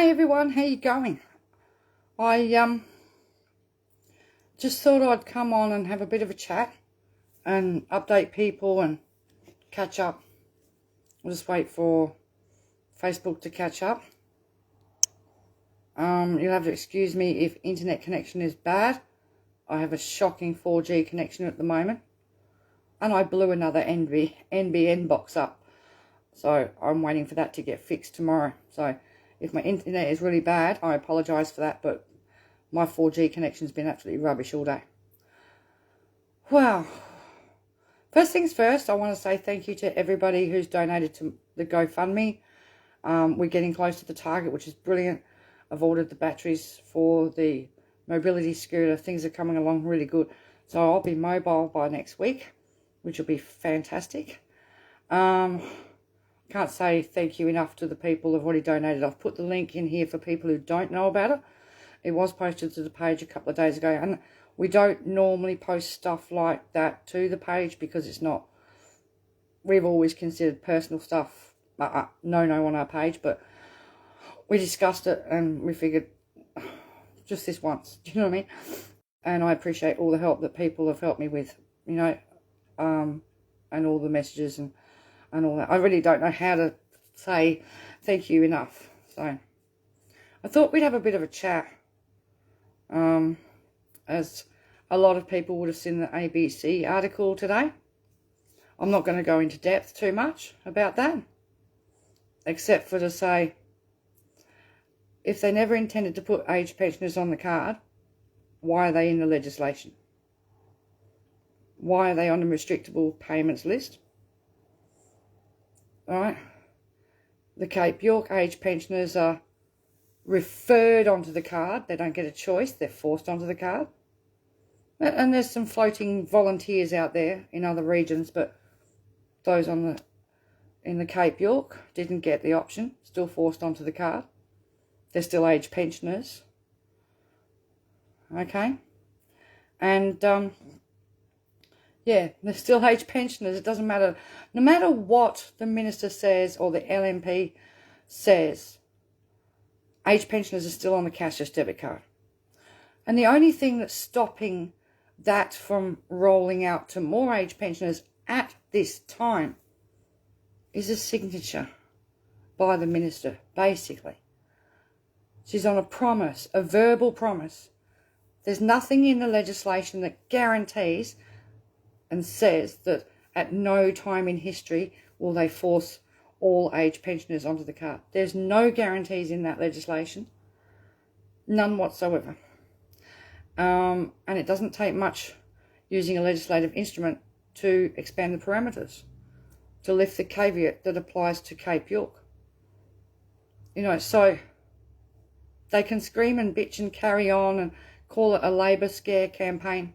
Hi everyone, how you going? I just thought I'd come on and have a bit of a chat and update people and catch up. I'll just wait for Facebook to catch up. You'll have to excuse me if internet connection is bad. I have a shocking 4G connection at the moment, and I blew another NBN box up, so I'm waiting for that to get fixed tomorrow. So if my internet is really bad, I apologise for that, but my 4G connection's been absolutely rubbish all day. Well, first things first, I want to say thank you to everybody who's donated to the GoFundMe. We're getting close to the target, which is brilliant. I've ordered the batteries for the mobility scooter. Things are coming along really good. So I'll be mobile by next week, which will be fantastic. Can't say thank you enough to the people who've already donated. I've put the link in here for people who don't know about it. It was posted to the page a couple of days ago, and we don't normally post stuff like that to the page because it's not, we've always considered personal stuff no on our page, but we discussed it and we figured just this once, do you know what I mean? And I appreciate all the help that people have helped me with, you know, and all the messages and all that. I really don't know how to say thank you enough. So I thought we'd have a bit of a chat. As a lot of people would have seen the ABC article today. I'm not going to go into depth too much about that, except for to say, if they never intended to put age pensioners on the card, why are they in the legislation? Why are they on the restrictable payments list? Alright, the Cape York age pensioners are referred onto the card. They don't get a choice, they're forced onto the card. And there's some floating volunteers out there in other regions, but those in the Cape York didn't get the option, still forced onto the card. They're still age pensioners. Okay? And yeah, they're still age pensioners. It doesn't matter. No matter what the minister says or the LNP says, age pensioners are still on the cashless debit card. And the only thing that's stopping that from rolling out to more age pensioners at this time is a signature by the minister, basically. She's on a promise, a verbal promise. There's nothing in the legislation that guarantees and says that at no time in history will they force all age pensioners onto the card. There's no guarantees in that legislation. None whatsoever. And it doesn't take much using a legislative instrument to expand the parameters, to lift the caveat that applies to Cape York. You know, so they can scream and bitch and carry on and call it a Labour scare campaign,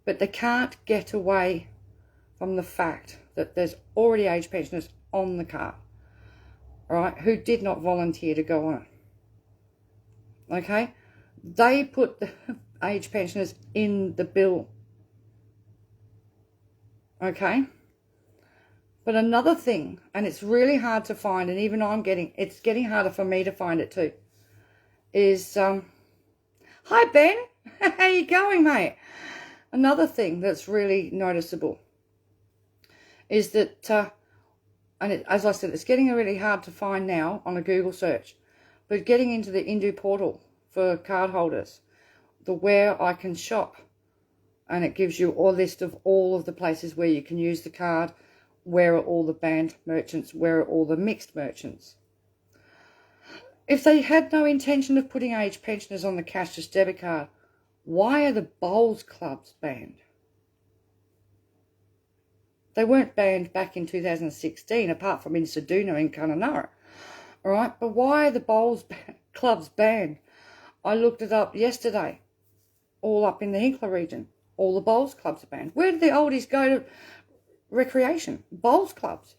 but they can't get away from the fact that there's already age pensioners on the card, right, who did not volunteer to go on it. Okay? They put the age pensioners in the bill. Okay? But another thing, and it's really hard to find, and even it's getting harder for me to find it too, is, hi Ben, how you going, mate? Another thing that's really noticeable is that, as I said, it's getting really hard to find now on a Google search, but getting into the Indu portal for card holders, the where I can shop, and it gives you a list of all of the places where you can use the card, where are all the banned merchants, where are all the mixed merchants. If they had no intention of putting age pensioners on the cashless debit card, why are the bowls clubs banned? They weren't banned back in 2016, apart from in Ceduna and Kununurra. All right, but why are the bowls clubs banned? I looked it up yesterday. All up in the Hinkler region, all the bowls clubs are banned. Where do the oldies go to recreation? Bowls clubs.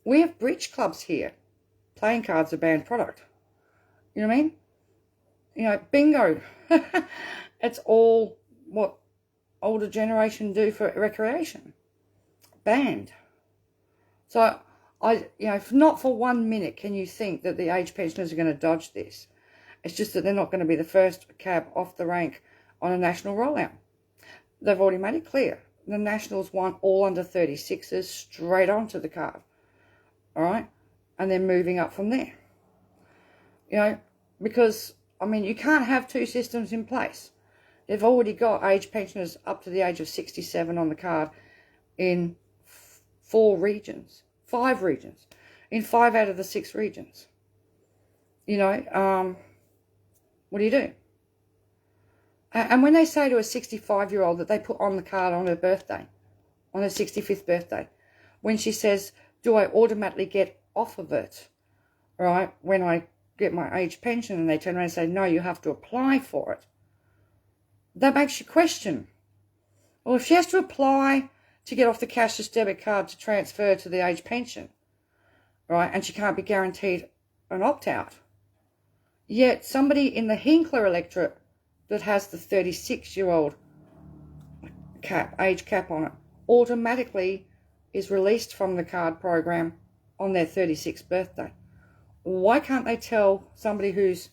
We have bridge clubs here. Playing cards are banned product. You know what I mean? You know, bingo. It's all what older generation do for recreation. Banned. So Not for 1 minute can you think that the age pensioners are going to dodge this. It's just that they're not going to be the first cab off the rank on a national rollout. They've already made it clear. The Nationals want all under 36s straight onto the card. All right? And then moving up from there. Because, you can't have two systems in place. They've already got age pensioners up to the age of 67 on the card in 5 regions, in 5 out of the 6 regions. What do you do? And when they say to a 65-year-old that they put on the card on her birthday, on her 65th birthday, when she says, do I automatically get off of it, right, when I get my age pension, and they turn around and say, no, you have to apply for it, that makes you question. Well, if she has to apply to get off the cashless debit card to transfer to the age pension, right, and she can't be guaranteed an opt-out, yet somebody in the Hinkler electorate that has the 36-year-old age cap on it automatically is released from the card program on their 36th birthday. Why can't they tell somebody who's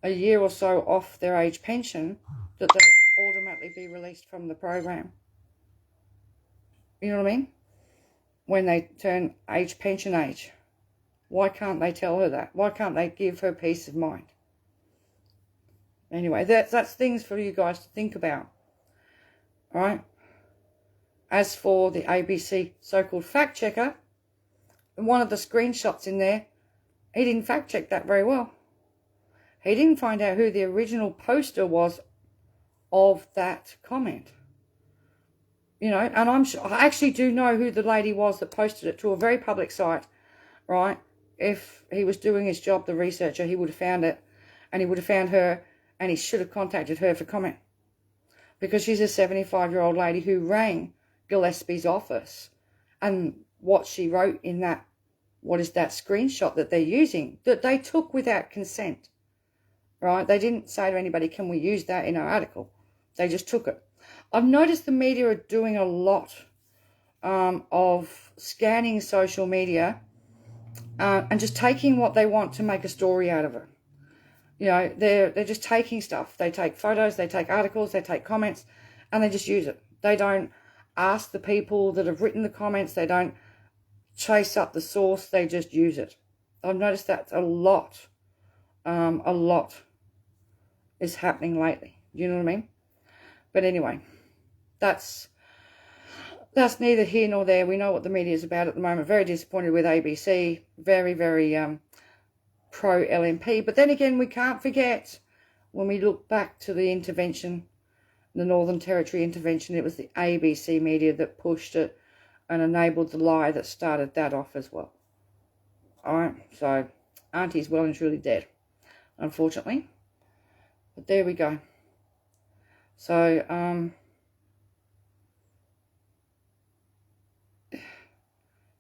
a year or so off their age pension that they'll automatically be released from the program? You know what I mean? When they turn pension age. Why can't they tell her that? Why can't they give her peace of mind? Anyway, that's things for you guys to think about. All right? As for the ABC so-called fact checker, one of the screenshots in there, he didn't fact check that very well. He didn't find out who the original poster was of that comment. And I'm sure, I actually do know who the lady was that posted it to a very public site, right? If he was doing his job, the researcher, he would have found it, and he would have found her, and he should have contacted her for comment. Because she's a 75-year-old lady who rang Gillespie's office, and what she wrote in that, what is that screenshot that they're using, that they took without consent, right? They didn't say to anybody, can we use that in our article? They just took it. I've noticed the media are doing a lot of scanning social media and just taking what they want to make a story out of it. They're just taking stuff. They take photos, they take articles, they take comments, and they just use it. They don't ask the people that have written the comments. They don't chase up the source. They just use it. I've noticed that a lot. A lot is happening lately. You know what I mean? But anyway, that's neither here nor there. We know what the media is about at the moment. Very disappointed with ABC. Very, very pro-LNP. But then again, we can't forget, when we look back to the intervention, the Northern Territory intervention, it was the ABC media that pushed it and enabled the lie that started that off as well. All right, so Auntie's well and truly dead, unfortunately. But there we go. So,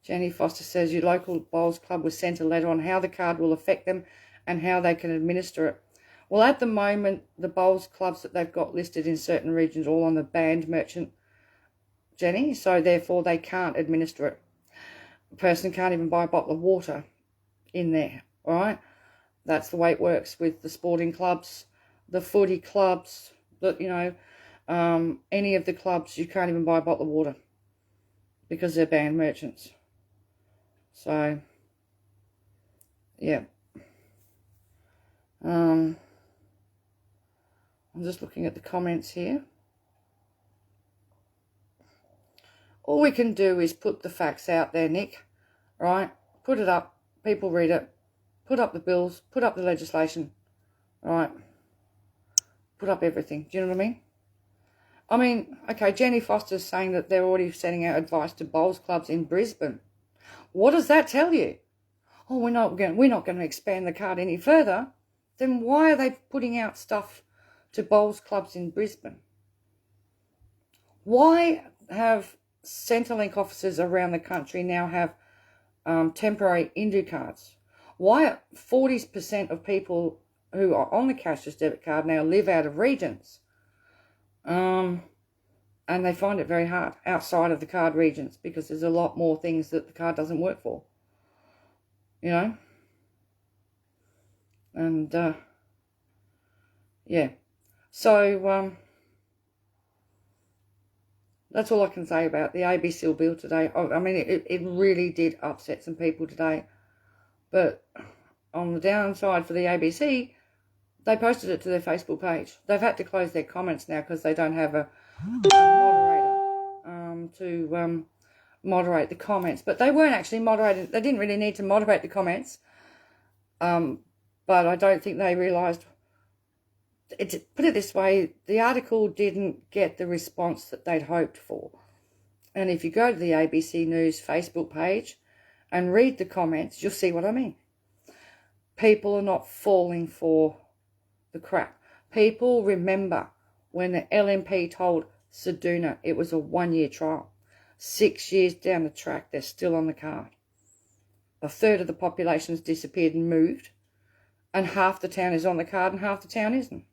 Jenny Foster says, your local bowls club was sent a letter on how the card will affect them and how they can administer it. Well, at the moment, the bowls clubs that they've got listed in certain regions are all on the banned merchant, Jenny, so therefore they can't administer it. A person can't even buy a bottle of water in there, all right? That's the way it works with the sporting clubs, the footy clubs, any of the clubs, you can't even buy a bottle of water because they're banned merchants. So, yeah. I'm just looking at the comments here. All we can do is put the facts out there, Nick, right? Put it up, people read it, put up the bills, put up the legislation, right? Put up everything. Do you know what I mean? Okay, Jenny Foster's saying that they're already sending out advice to bowls clubs in Brisbane. What does that tell you? Oh, we're not going to expand the card any further. Then why are they putting out stuff to bowls clubs in Brisbane? Why have Centrelink offices around the country now have temporary Indu cards? Why 40% of people who are on the cashless debit card now live out of regions? And they find it very hard outside of the card regions because there's a lot more things that the card doesn't work for. you know. And, yeah. So, that's all I can say about the ABC bill today. I mean, it really did upset some people today. But on the downside for the ABC, they posted it to their Facebook page. They've had to close their comments now because they don't have a moderator to moderate the comments. But they weren't actually moderated. They didn't really need to moderate the comments. But I don't think they realised. Put it this way, the article didn't get the response that they'd hoped for. And if you go to the ABC News Facebook page and read the comments, you'll see what I mean. People are not falling for the crap. People remember when the LNP told Seduna it was a 1-year trial. 6 years down the track, they're still on the card. A third of the population's disappeared and moved, and half the town is on the card and half the town isn't.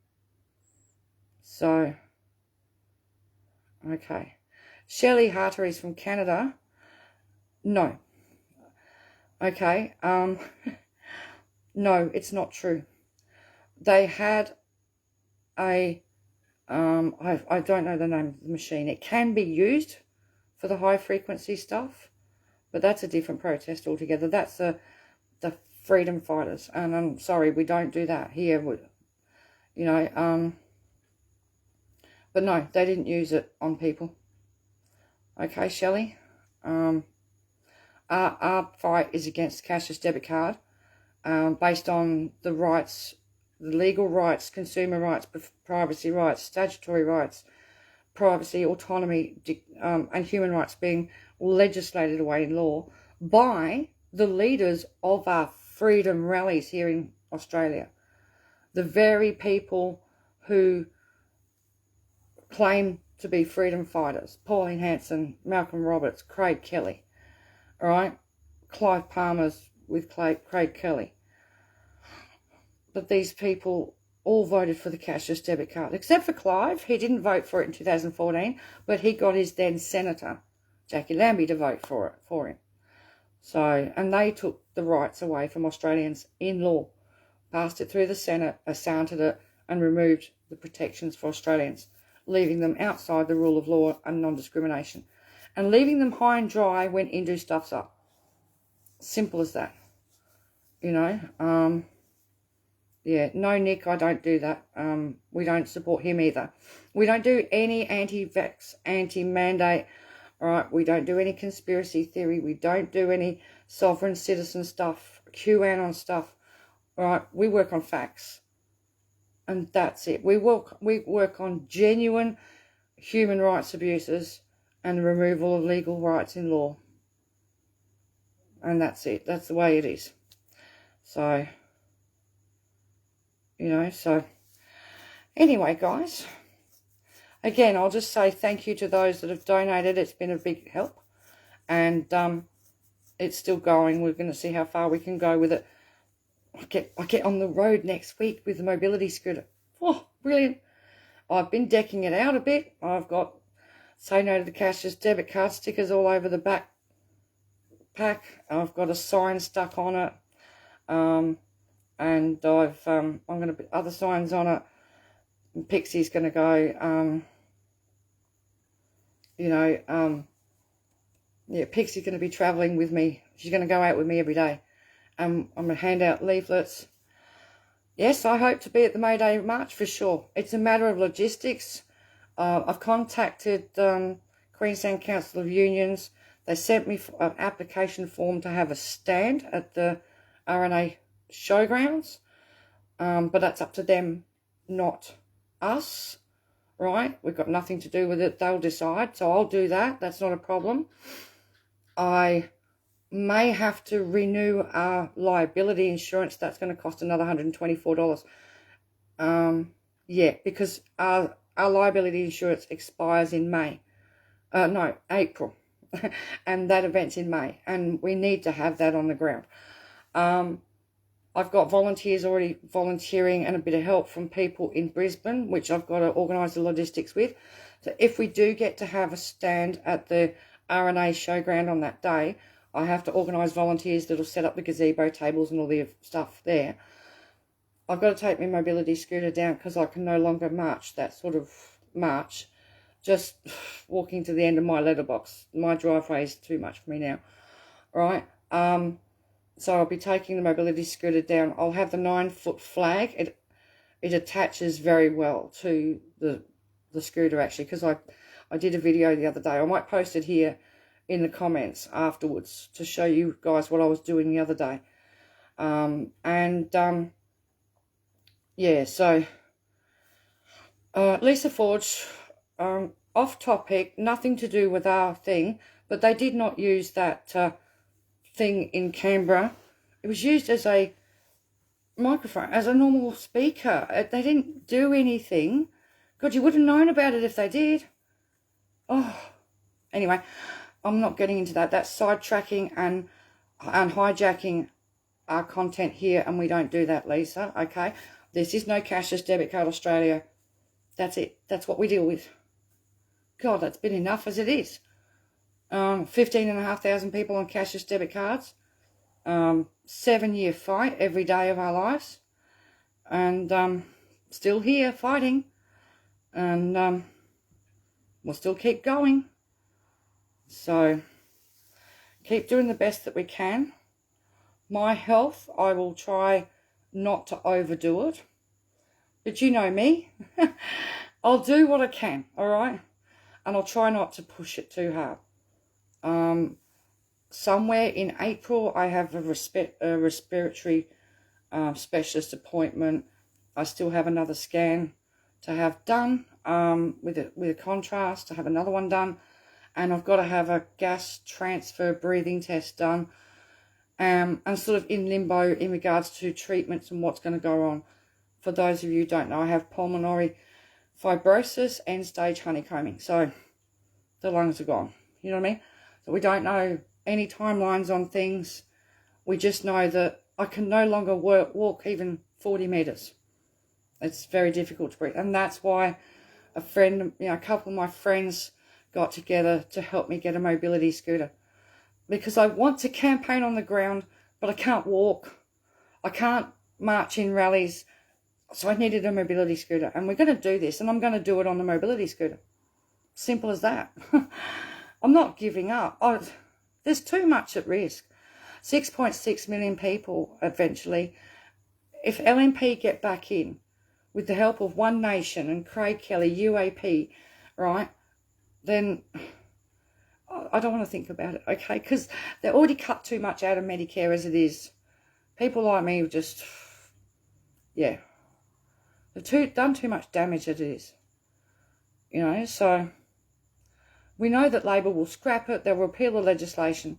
So, okay. Shelley Hartery's from Canada. No. Okay. No, it's not true. They had a, I don't know the name of the machine. It can be used for the high frequency stuff, but that's a different protest altogether. That's the freedom fighters. And I'm sorry, we don't do that here. You know, but no, they didn't use it on people. Okay, Shelley. Our fight is against cashless debit card, based on the rights, the legal rights, consumer rights, privacy rights, statutory rights, privacy, autonomy, and human rights being legislated away in law by the leaders of our freedom rallies here in Australia. The very people who claim to be freedom fighters. Pauline Hanson, Malcolm Roberts, Craig Kelly. All right? Clive Palmer's with Craig Kelly. But these people all voted for the cashless debit card. Except for Clive. He didn't vote for it in 2014, but he got his then Senator, Jackie Lambie, to vote for him. So, and they took the rights away from Australians in law, passed it through the Senate, assented it, and removed the protections for Australians, leaving them outside the rule of law and non-discrimination, and leaving them high and dry when Indu stuffs up. Simple as that. You know, yeah, no, Nick, I don't do that. We don't support him either. We don't do any anti-vax, anti-mandate. All right, we don't do any conspiracy theory. We don't do any sovereign citizen stuff, QAnon stuff. All right, we work on facts. And that's it. We work on genuine human rights abuses and the removal of legal rights in law. And that's it. That's the way it is. So, you know, so anyway, guys, again, I'll just say thank you to those that have donated. It's been a big help. And it's still going. We're going to see how far we can go with it. I get on the road next week with the mobility scooter. Oh, brilliant. I've been decking it out a bit. I've got Say No to the Cashless debit card stickers all over the back pack. I've got a sign stuck on it. And I'm going to put other signs on it. And Pixie's going to go, yeah, Pixie's going to be travelling with me. She's going to go out with me every day. I'm going to hand out leaflets. Yes, I hope to be at the May Day March for sure. It's a matter of logistics. I've contacted Queensland Council of Unions. They sent me an application form to have a stand at the RNA showgrounds. But that's up to them, not us, right? We've got nothing to do with it. They'll decide. So I'll do that. That's not a problem. I may have to renew our liability insurance. That's going to cost another $124. Yeah, because our liability insurance expires in April. And that event's in May. And we need to have that on the ground. I've got volunteers already volunteering and a bit of help from people in Brisbane, which I've got to organise the logistics with. So if we do get to have a stand at the RNA showground on that day, I have to organise volunteers that'll set up the gazebo tables and all the stuff there. I've got to take my mobility scooter down because I can no longer march that sort of march. Just walking to the end of my letterbox. My driveway is too much for me now. Right? So I'll be taking the mobility scooter down. I'll have the 9-foot flag. It attaches very well to the scooter, actually, because I did a video the other day. I might post it here in the comments afterwards to show you guys what I was doing the other day. Yeah, so Lisa Forge, off topic, nothing to do with our thing, but they did not use that thing in Canberra. It was used as a microphone, as a normal speaker. They didn't do anything. God, you would have known about it if they did. Oh, anyway, I'm not getting into that. That's sidetracking and hijacking our content here, and we don't do that, Lisa, okay? This is no Cashless Debit Card Australia. That's it. That's what we deal with. God, that's been enough as it is. 15,500 people on Cashless debit cards. 7-year fight every day of our lives. And still here fighting. And we'll still keep going. So, keep doing the best that we can. My health, I will try not to overdo it. But you know me. I'll do what I can, all right? And I'll try not to push it too hard. Somewhere in April, I have a respiratory specialist appointment. I still have another scan to have done with a contrast, to have another one done. And I've got to have a gas transfer breathing test done. I'm sort of in limbo in regards to treatments and what's going to go on. For those of you who don't know, I have pulmonary fibrosis, end-stage honeycombing. So the lungs are gone. You know what I mean? So we don't know any timelines on things. We just know that I can no longer walk even 40 metres. It's very difficult to breathe. And that's why a couple of my friends got together to help me get a mobility scooter. Because I want to campaign on the ground, but I can't walk. I can't march in rallies. So I needed a mobility scooter. And we're going to do this, and I'm going to do it on the mobility scooter. Simple as that. I'm not giving up. There's too much at risk. 6.6 million people eventually. If LNP get back in, with the help of One Nation and Craig Kelly, UAP, right, then I don't want to think about it, okay? Because they already cut too much out of Medicare as it is. People like me have just, yeah, they've done too much damage as it is. You know, so we know that Labor will scrap it. They'll repeal the legislation.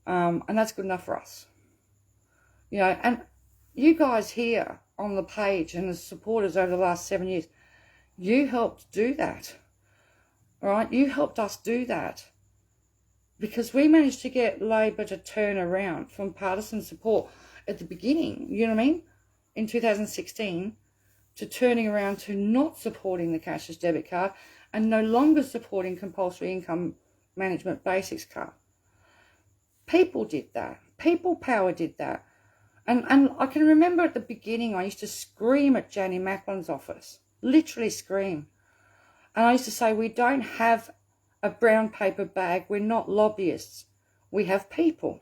And that's good enough for us. You know, and you guys here on the page and the supporters over the last 7 years, you helped do that. All right? You helped us do that. Because we managed to get Labor to turn around from partisan support at the beginning, you know what I mean, in 2016, to turning around to not supporting the cashless debit card and no longer supporting compulsory income management basics card. People did that. People power did that. And I can remember at the beginning, I used to scream at Jenny Macklin's office, literally scream. And I used to say, we don't have a brown paper bag. We're not lobbyists. We have people.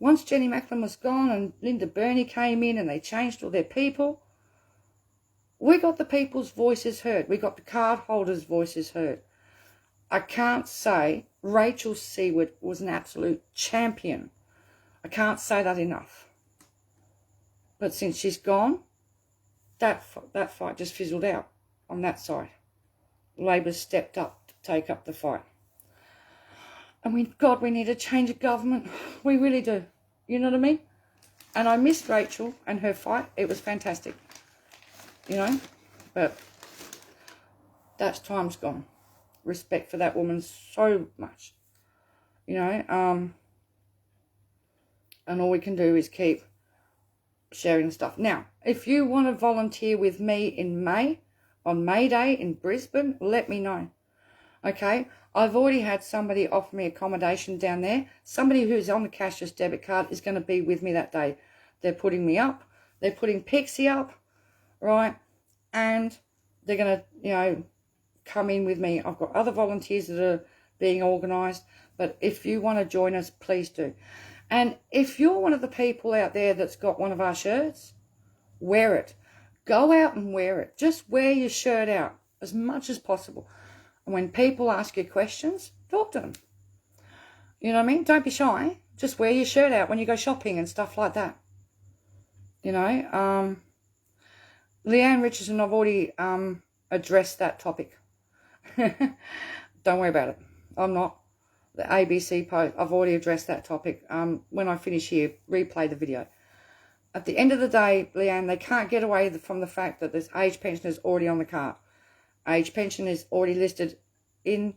Once Jenny Macklin was gone and Linda Burney came in and they changed all their people, we got the people's voices heard. We got the card holders' voices heard. I can't say Rachel Seward was an absolute champion. I can't say that enough. But since she's gone, that fight just fizzled out on that side. Labor's stepped up to take up the fight. And God, we need a change of government. We really do. You know what I mean? And I missed Rachel and her fight. It was fantastic. You know? But that time's gone. Respect for that woman so much. You know? And all we can do is keep sharing stuff. Now, if you want to volunteer with me in May, on May Day in Brisbane, let me know. Okay? I've already had somebody offer me accommodation down there. Somebody who's on the cashless debit card is going to be with me that day. They're putting me up. They're putting Pixie up, right? And they're going to, you know, come in with me. I've got other volunteers that are being organised. But if you want to join us, please do. And if you're one of the people out there that's got one of our shirts, wear it. Go out and wear it. Just wear your shirt out as much as possible. And when people ask you questions, talk to them. You know what I mean? Don't be shy. Just wear your shirt out when you go shopping and stuff like that. You know, Leanne Richardson, I've already addressed that topic. Don't worry about it. I'm not. The ABC post, I've already addressed that topic. When I finish here, replay the video. At the end of the day, Leanne, they can't get away from the fact that this age pension is already on the card. Age pension is already listed in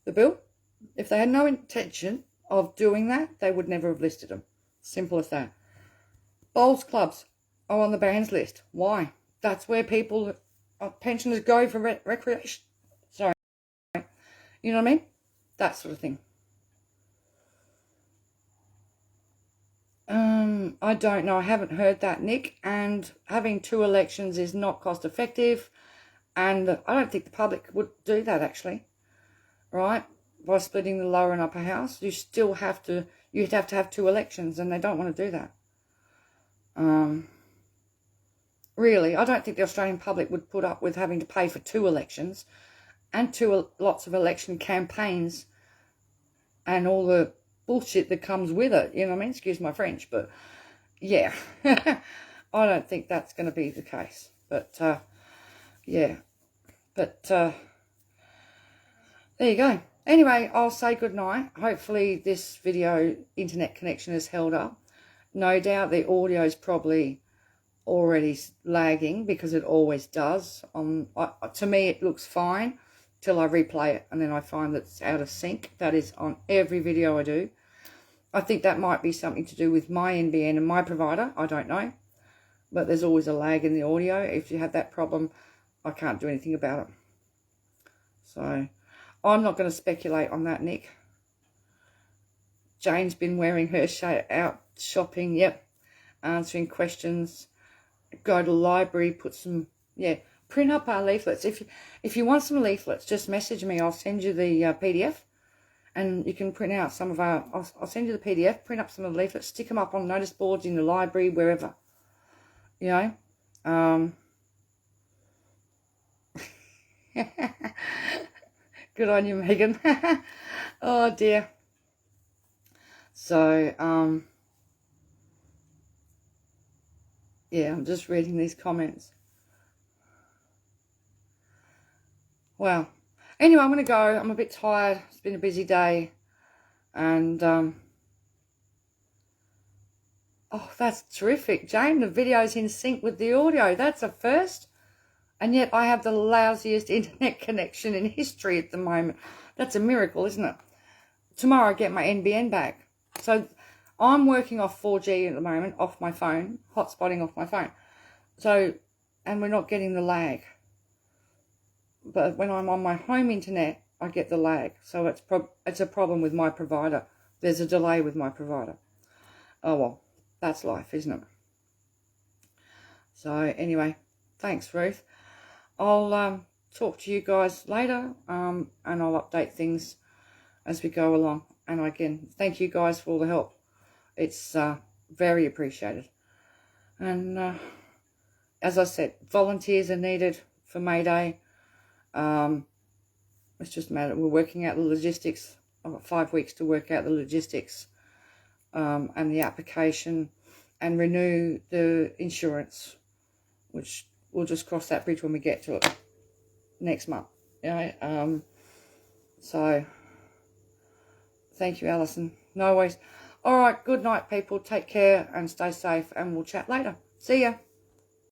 the bill. If they had no intention of doing that, they would never have listed them. Simple as that. Bowls clubs are on the bans list. Why? That's where people, pensioners go for recreation. Sorry. You know what I mean? That sort of thing. I don't know. I haven't heard that, Nick. And having 2 elections is not cost effective. And I don't think the public would do that, actually. Right? By splitting the lower and upper house, you'd have to have 2 elections, and they don't want to do that. Really, I don't think the Australian public would put up with having to pay for 2 elections and lots of election campaigns and all the bullshit that comes with it. You know what I mean? Excuse my French, but yeah, I don't think that's going to be the case. But yeah, but there you go. Anyway, I'll say good night. Hopefully this video internet connection has held up. No doubt the audio is probably already lagging because it always does. To me, it looks fine till I replay it, and then I find that it's out of sync. That is on every video I do. I think that might be something to do with my NBN and my provider. I don't know. But there's always a lag in the audio. If you have that problem, I can't do anything about it. So I'm not going to speculate on that, Nick. Jane's been wearing her shirt out shopping. Yep. Answering questions. Go to the library. Put some, print up our leaflets. If you want some leaflets, just message me. I'll send you the PDF. And you can print out some of our, I'll send you the PDF, print up some of the leaflets, stick them up on notice boards in the library, wherever. You know. Good on you, Megan. Oh, dear. So, yeah, I'm just reading these comments. Wow. Anyway, I'm going to go. I'm a bit tired. It's been a busy day. And, oh, that's terrific. Jane, the video's in sync with the audio. That's a first. And yet I have the lousiest internet connection in history at the moment. That's a miracle, isn't it? Tomorrow I get my NBN back. So I'm working off 4G at the moment, off my phone, hotspotting off my phone. So, and we're not getting the lag. But when I'm on my home internet, I get the lag. So it's a problem with my provider. There's a delay with my provider. Oh, well, that's life, isn't it? So anyway, thanks, Ruth. I'll talk to you guys later, and I'll update things as we go along. And again, thank you guys for all the help. It's very appreciated. And as I said, volunteers are needed for May Day. It's just a matter, we're working out the logistics. I've got 5 weeks to work out the logistics and the application and renew the insurance, which we'll just cross that bridge when we get to it next month. You know, so thank you, Alison. No worries. All right, good night, people. Take care and stay safe, and we'll chat later. See ya.